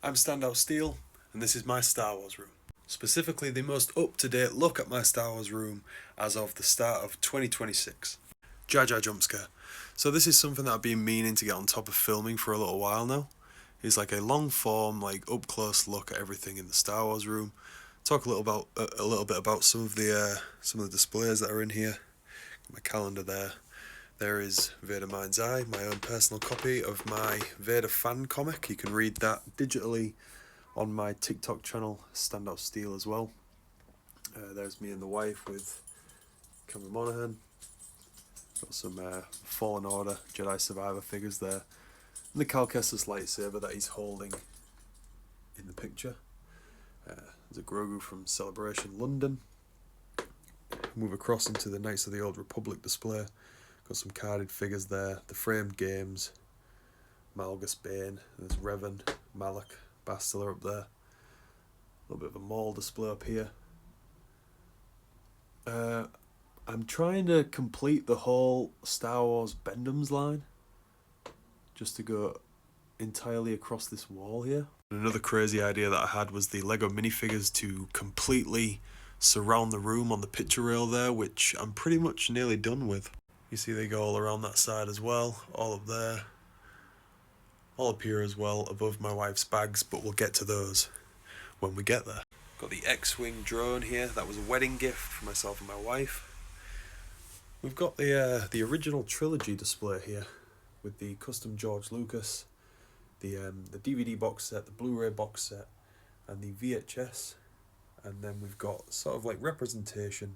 I'm standoutsteel, and this is my Star Wars room. Specifically, the most up-to-date look at my Star Wars room as of the start of 2026. Jar Jar jump scare. So this is something that I've been meaning to get on top of filming for a little while now. It's like a long form, like up close look at everything in the Star Wars room. Talk a little bit about some of the displays that are in here. My calendar there. There is Vader Mind's Eye, my own personal copy of my Vader fan comic. You can read that digitally on my Tik Tok channel, standoutsteel as well. There's me and the wife with Cameron Monaghan. Got some Fallen Order Jedi Survivor figures there. And the Cal Kestis lightsaber that he's holding in the picture. There's a Grogu from Celebration London. Move across into the Knights of the Old Republic display. Got some carded figures there, the framed games, Malgus Bane, there's Revan, Malak, Bastila up there. A little bit of a Maul display up here. I'm trying to complete the whole Star Wars Bendems line, just to go entirely across this wall here. Another crazy idea that I had was the Lego minifigures to completely surround the room on the picture rail there, which I'm pretty much nearly done with. You see they go all around that side as well, all up there, all up here as well, above my wife's bags, but we'll get to those when we get there. Got the X-Wing drone here, that was a wedding gift for myself and my wife. We've got the original trilogy display here, with the custom George Lucas, the DVD box set, the Blu-ray box set, and the VHS, and then we've got sort of like representation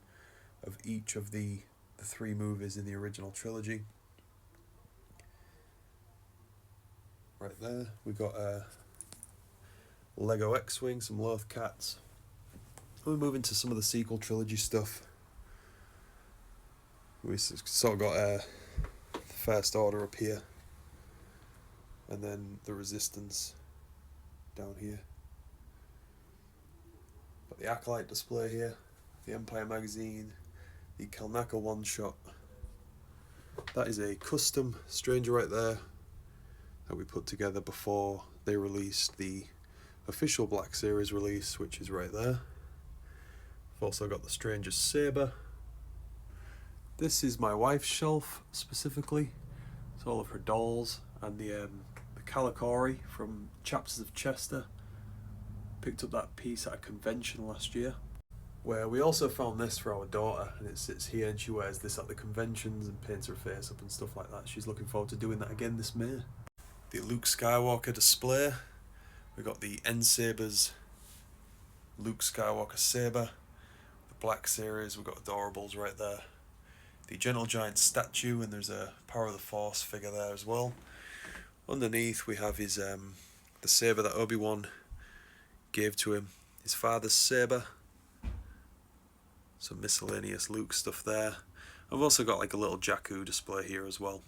of each of the three movies in the original trilogy. Right there, we've got Lego X-Wing, some Loth Cats. We move into some of the sequel trilogy stuff. We sort of got the First Order up here, and then the Resistance down here. Got the Acolyte display here, the Empire magazine, the Kalnaka one-shot. That is a custom Stranger right there that we put together before they released the official Black Series release, which is right there. I've also got the Stranger's Saber. This is my wife's shelf specifically. It's all of her dolls and the Calicori from Chapters of Chester. Picked up that piece at a convention last year, where we also found this for our daughter, and it sits here and she wears this at the conventions and paints her face up and stuff like that. She's looking forward to doing that again this May. The Luke Skywalker display. We've got the N-Sabers, Luke Skywalker Saber, the Black Series, we've got Adorables right there. The Gentle Giant statue, and there's a Power of the Force figure there as well. Underneath we have his the saber that Obi-Wan gave to him, his father's saber. Some miscellaneous Luke stuff there. I've also got like a little Jakku display here as well.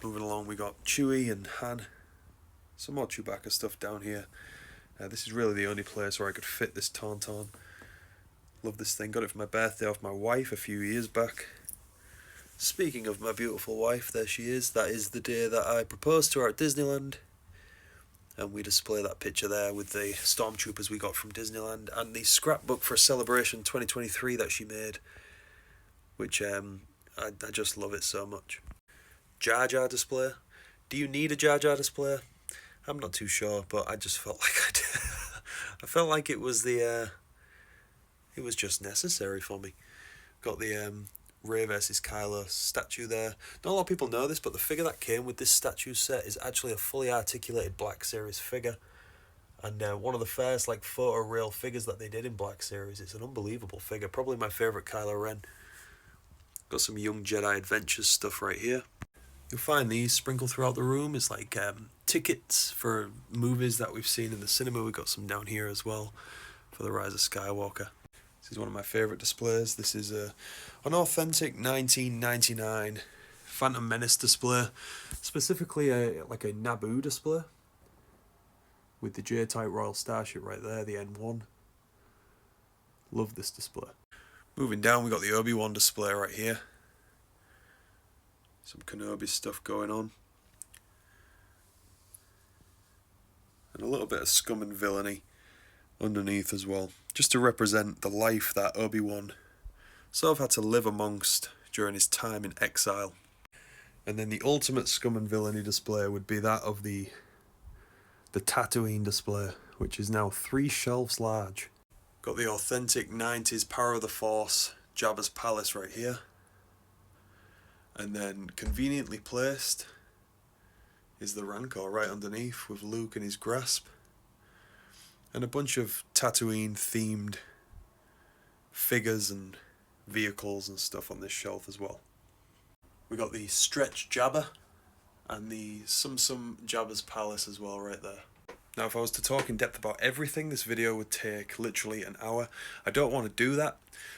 Moving along, we got Chewie and Han. Some more Chewbacca stuff down here. This is really the only place where I could fit this Tauntaun. Love this thing. Got it for my birthday off my wife a few years back. Speaking of my beautiful wife, there she is. That is the day that I proposed to her at Disneyland. And we display that picture there with the stormtroopers we got from Disneyland and the scrapbook for Celebration 2023 that she made, which I just love it so much. Jar Jar display. Do you need a Jar Jar display? I'm not too sure, but I just felt like I did. I felt like it was it was just necessary for me. Got the Rey versus Kylo statue there. Not a lot of people know this, but the figure that came with this statue set is actually a fully articulated Black Series figure, and one of the first like photoreal figures that they did in Black Series. It's an unbelievable figure, probably my favourite Kylo Ren. Got some Young Jedi Adventures stuff right here. You'll find these sprinkled throughout the room. It's like tickets for movies that we've seen in the cinema. We've got some down here as well for The Rise of Skywalker. This is one of my favourite displays. This is an authentic 1999 Phantom Menace display, specifically like a Naboo display with the J-Type Royal Starship right there, the N1. Love this display. Moving down, we got the Obi-Wan display right here. Some Kenobi stuff going on. and a little bit of scum and villainy underneath as well, just to represent the life that Obi-Wan sort of had to live amongst during his time in exile. And then the ultimate scum and villainy display would be that of the Tatooine display, which is now 3 shelves large. Got the authentic 90s Power of the Force Jabba's Palace right here. And then conveniently placed is the Rancor right underneath with Luke in his grasp. And a bunch of Tatooine themed figures and vehicles and stuff on this shelf as well. We got the stretch Jabba and the Sum Jabba's Palace as well right there. Now if I was to talk in depth about everything, this video would take literally an hour. I don't want to do that,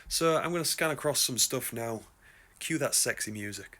so I'm going to scan across some stuff now. Cue that sexy music.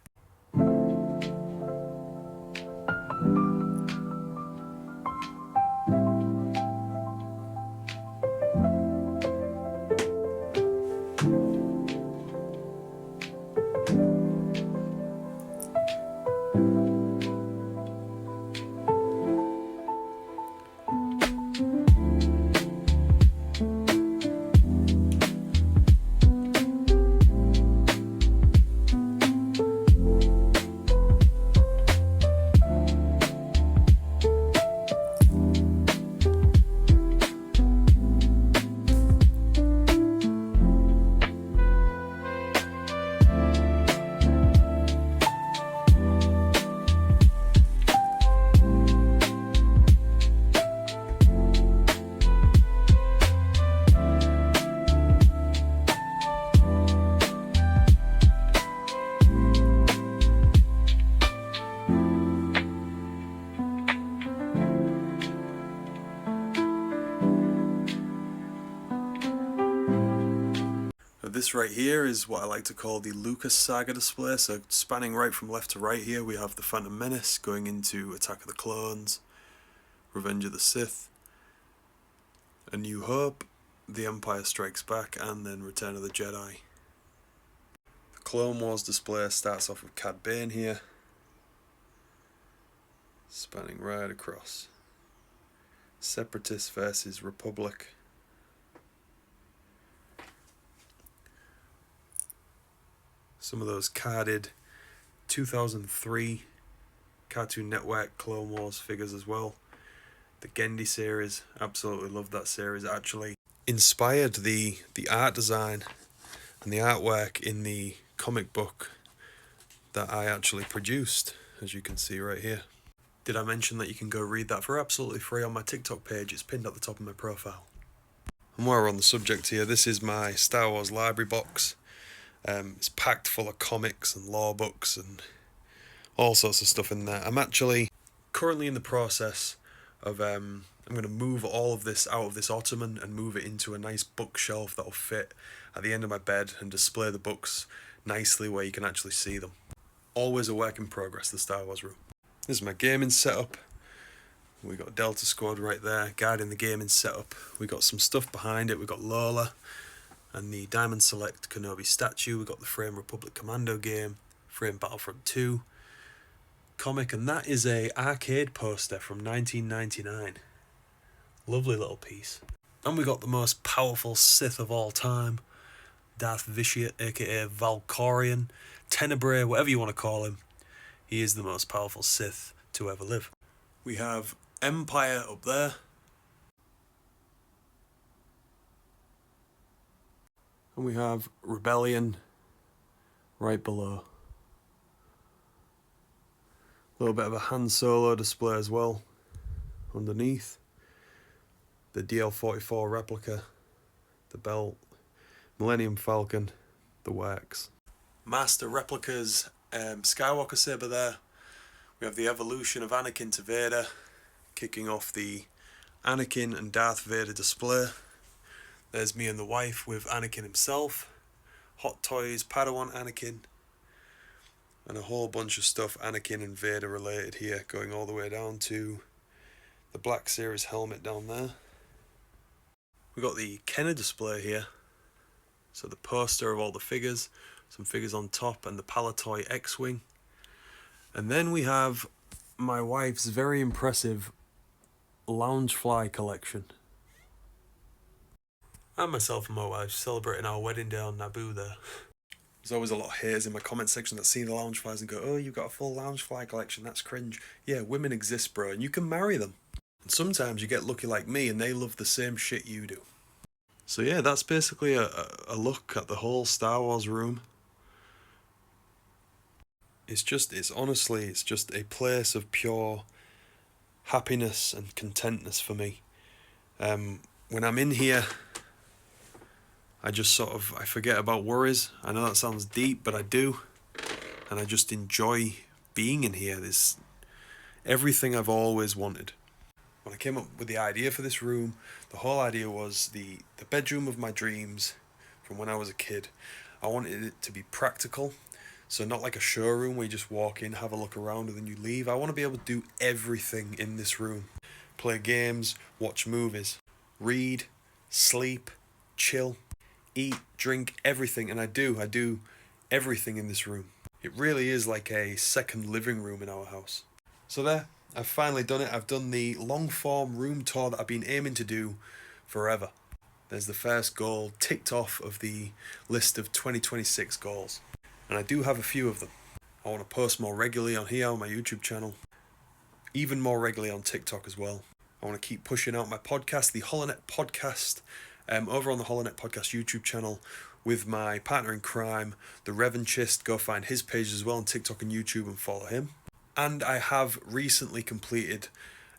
This right here is what I like to call the Lucas Saga display, so spanning right from left to right here we have the Phantom Menace going into Attack of the Clones, Revenge of the Sith, A New Hope, The Empire Strikes Back, and then Return of the Jedi. The Clone Wars display starts off with Cad Bane here, spanning right across. Separatists versus Republic. Some of those carded 2003 Cartoon Network Clone Wars figures as well. The Gendy series, absolutely love that series. It actually inspired the art design and the artwork in the comic book that I actually produced, as you can see right here. Did I mention that you can go read that for absolutely free on my TikTok page? It's pinned at the top of my profile. And while we're on the subject here, this is my Star Wars library box. It's packed full of comics and law books and all sorts of stuff in there. I'm actually currently in the process of I'm going to move all of this out of this ottoman and move it into a nice bookshelf that'll fit at the end of my bed and display the books nicely where you can actually see them. Always a work in progress, the Star Wars room. This is my gaming setup. We got Delta Squad right there guiding the gaming setup. We got some stuff behind it. We got Lola and the Diamond Select Kenobi statue. We got the Frame Republic Commando game, Frame Battlefront 2 comic, and that is a arcade poster from 1999. Lovely little piece. And we got the most powerful Sith of all time, Darth Vitiate, aka Valkorion, Tenebrae, whatever you want to call him. He is the most powerful Sith to ever live. We have Empire up there. And we have Rebellion right below. A little bit of a Han Solo display as well underneath. The DL-44 replica, the belt, Millennium Falcon, the works. Master replicas, Skywalker saber there. We have the evolution of Anakin to Vader, kicking off the Anakin and Darth Vader display. There's me and the wife with Anakin himself, Hot Toys, Padawan Anakin, and a whole bunch of stuff Anakin and Vader related here, going all the way down to the Black Series helmet down there. We got the Kenner display here, so the poster of all the figures, some figures on top, and the Palatoy X-Wing. And then we have my wife's very impressive Loungefly collection. And myself and my wife celebrating our wedding day on Naboo there. There's always a lot of haters in my comment section that see the Loungeflies and go, oh, you've got a full Loungefly collection, that's cringe. Yeah, women exist, bro, and you can marry them. And sometimes you get lucky like me and they love the same shit you do. So yeah, that's basically a look at the whole Star Wars room. It's honestly just a place of pure happiness and contentness for me. When I'm in here, I just I forget about worries. I know that sounds deep, but I do. And I just enjoy being in here. There's everything I've always wanted. When I came up with the idea for this room, the whole idea was the bedroom of my dreams from when I was a kid. I wanted it to be practical. So not like a showroom where you just walk in, have a look around and then you leave. I want to be able to do everything in this room. Play games, watch movies, read, sleep, chill, eat, drink, everything. And I do everything in this room. It really is like a second living room in our house. So there, I've finally done it. I've done the long form room tour that I've been aiming to do forever. There's the first goal ticked off of the list of 2026 goals. And I do have a few of them. I want to post more regularly on here on my YouTube channel. Even more regularly on TikTok as well. I want to keep pushing out my podcast, the Holonet Podcast, over on the Holonet Podcast YouTube channel with my partner in crime, the Revanchist. Go find his page as well on TikTok and YouTube and follow him. And I have recently completed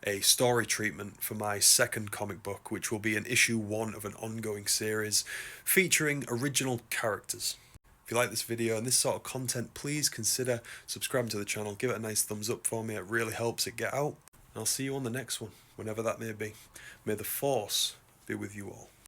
a story treatment for my second comic book, which will be an issue 1 of an ongoing series featuring original characters. If you like this video and this sort of content, please consider subscribing to the channel. Give it a nice thumbs up for me. It really helps it get out. And I'll see you on the next one, whenever that may be. May the Force be with you all.